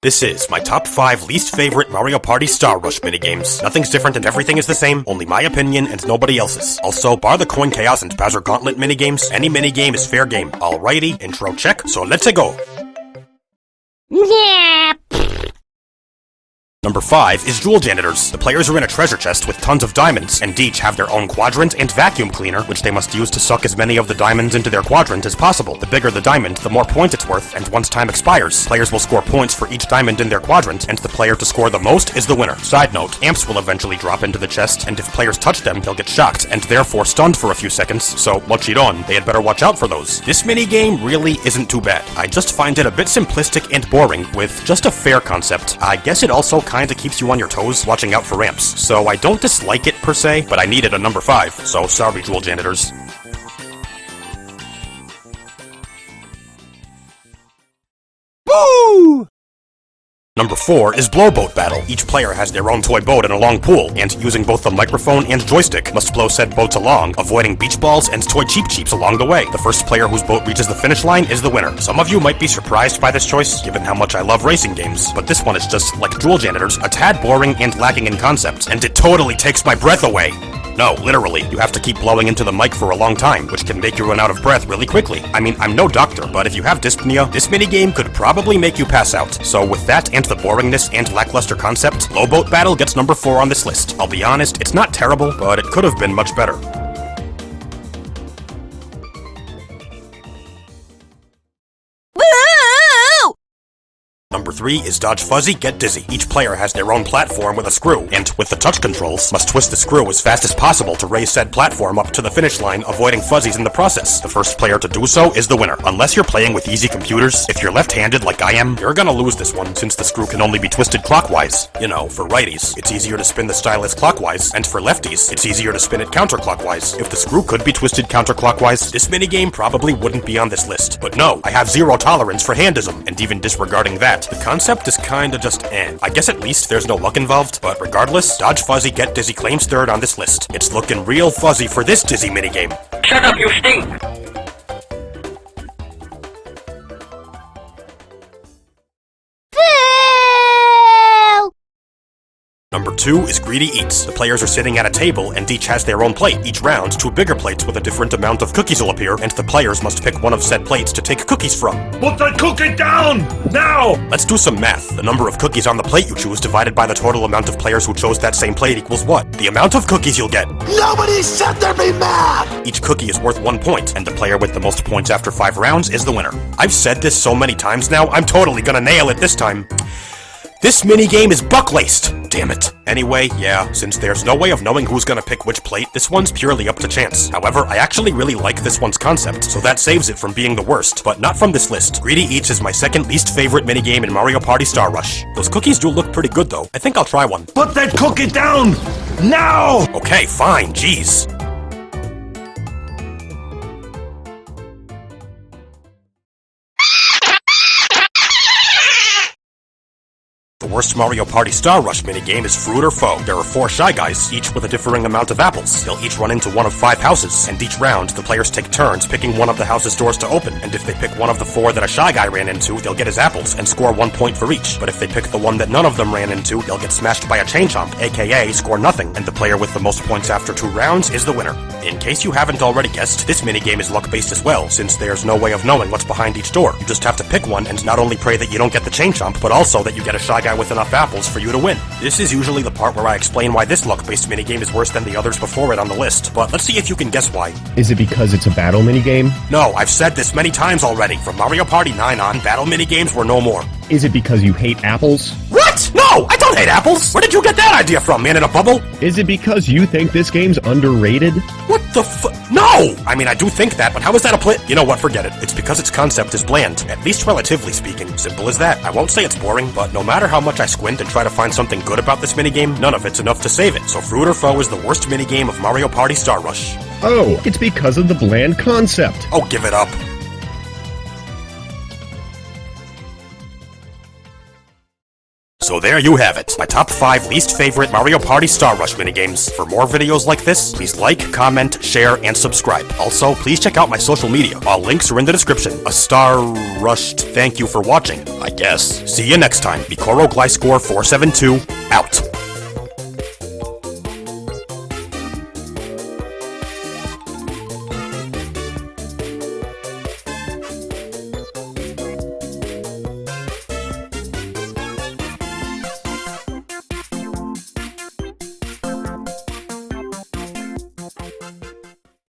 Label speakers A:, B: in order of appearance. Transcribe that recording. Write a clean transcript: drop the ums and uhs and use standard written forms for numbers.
A: This is my top 5 least favorite Mario Party Star Rush minigames. Nothing's different and everything is the same, only my opinion and nobody else's. Also, bar the Coin Chaos and Bowser Gauntlet minigames, any minigame is fair game. Alrighty, intro check, so let's go.
B: Yeah.
A: Number 5 is Jewel Janitors. The players are in a treasure chest with tons of diamonds, and each have their own quadrant and vacuum cleaner, which they must use to suck as many of the diamonds into their quadrant as possible. The bigger the diamond, the more points it's worth, and once time expires, players will score points for each diamond in their quadrant, and the player to score the most is the winner. Side note, amps will eventually drop into the chest, and if players touch them, they'll get shocked, and therefore stunned for a few seconds, so much it on, they had better watch out for those. This minigame really isn't too bad. I just find it a bit simplistic and boring, with just a fair concept. I guess it also kinda keeps you on your toes, watching out for ramps. So I don't dislike it per se, but I needed a number 5, so sorry Jewel Janitors. Woo! Number 4 is Blowboat Battle. Each player has their own toy boat in a long pool, and using both the microphone and joystick, must blow said boats along, avoiding beach balls and toy cheap-cheeps along the way. The first player whose boat reaches the finish line is the winner. Some of you might be surprised by this choice, given how much I love racing games, but this one is just, like Jewel Janitors, a tad boring and lacking in concept, and it totally takes my breath away. No, literally, you have to keep blowing into the mic for a long time, which can make you run out of breath really quickly. I mean, I'm no doctor, but if you have dyspnea, this minigame could probably make you pass out. So with that and the boringness and lackluster concept, Blowboat Battle gets number 4 on this list. I'll be honest, it's not terrible, but it could have been much better. Number 3 is Dodge Fuzzy, Get Dizzy. Each player has their own platform with a screw, and with the touch controls, must twist the screw as fast as possible to raise said platform up to the finish line, avoiding fuzzies in the process. The first player to do so is the winner. Unless you're playing with easy computers, if you're left-handed like I am, you're gonna lose this one since the screw can only be twisted clockwise. You know, for righties, it's easier to spin the stylus clockwise, and for lefties, it's easier to spin it counterclockwise. If the screw could be twisted counterclockwise, this minigame probably wouldn't be on this list. But no, I have zero tolerance for handism, and even disregarding that, the concept is kinda just eh. I guess at least there's no luck involved, but regardless, Dodge Fuzzy Get Dizzy claims 3rd on this list. It's looking real fuzzy for this dizzy minigame.
B: Shut up, you stink!
A: Number 2 is Greedy Eats. The players are sitting at a table and each has their own plate. Each round, 2 bigger plates with a different amount of cookies will appear, and the players must pick one of said plates to take cookies from.
C: Put that cookie down! Now!
A: Let's do some math. The number of cookies on the plate you choose divided by the total amount of players who chose that same plate equals what? The amount of cookies you'll get.
D: Nobody said there'd be math!
A: Each cookie is worth 1 point, and the player with the most points after 5 rounds is the winner. I've said this so many times now, I'm totally gonna nail it this time. This minigame is buck-laced! Damn it. Anyway, yeah, since there's no way of knowing who's gonna pick which plate, this one's purely up to chance. However, I actually really like this one's concept, so that saves it from being the worst, but not from this list. Greedy Eats is my 2nd least favorite minigame in Mario Party Star Rush. Those cookies do look pretty good though. I think I'll try one.
C: Put that cookie down! Now!
A: Okay, fine, jeez. The worst Mario Party Star Rush minigame is Fruit or Foe. There are 4 Shy Guys, each with a differing amount of apples. They'll each run into one of 5 houses, and each round, the players take turns picking one of the house's doors to open, and if they pick one of the 4 that a Shy Guy ran into, they'll get his apples, and score 1 point for each. But if they pick the one that none of them ran into, they'll get smashed by a chain chomp, aka score nothing, and the player with the most points after 2 rounds is the winner. In case you haven't already guessed, this minigame is luck-based as well, since there's no way of knowing what's behind each door. You just have to pick one, and not only pray that you don't get the chain chomp, but also that you get a Shy Guy with enough apples for you to win. This is usually the part where I explain why this luck-based minigame is worse than the others before it on the list, but let's see if you can guess why.
E: Is it because it's a battle minigame?
A: No, I've said this many times already. From Mario Party 9 on, battle minigames were no more.
E: Is it because you hate apples?
A: What? No, I don't hate apples! Where did you get that idea from, man in a bubble?
E: Is it because you think this game's underrated?
A: What the No! I mean, I do think that, but how is that a You know what, forget it. It's because its concept is bland, at least relatively speaking. Simple as that. I won't say it's boring, but no matter how much I squint and try to find something good about this minigame, none of it's enough to save it. So Fruit or Foe is the worst minigame of Mario Party Star Rush.
E: Oh, it's because of the bland concept.
A: Oh, give it up. So there you have it, my top 5 least favorite Mario Party Star Rush minigames. For more videos like this, please like, comment, share, and subscribe. Also, please check out my social media. All links are in the description. A Star Rushed thank you for watching, I guess. See you next time. Bikoro Gliscor 472, out.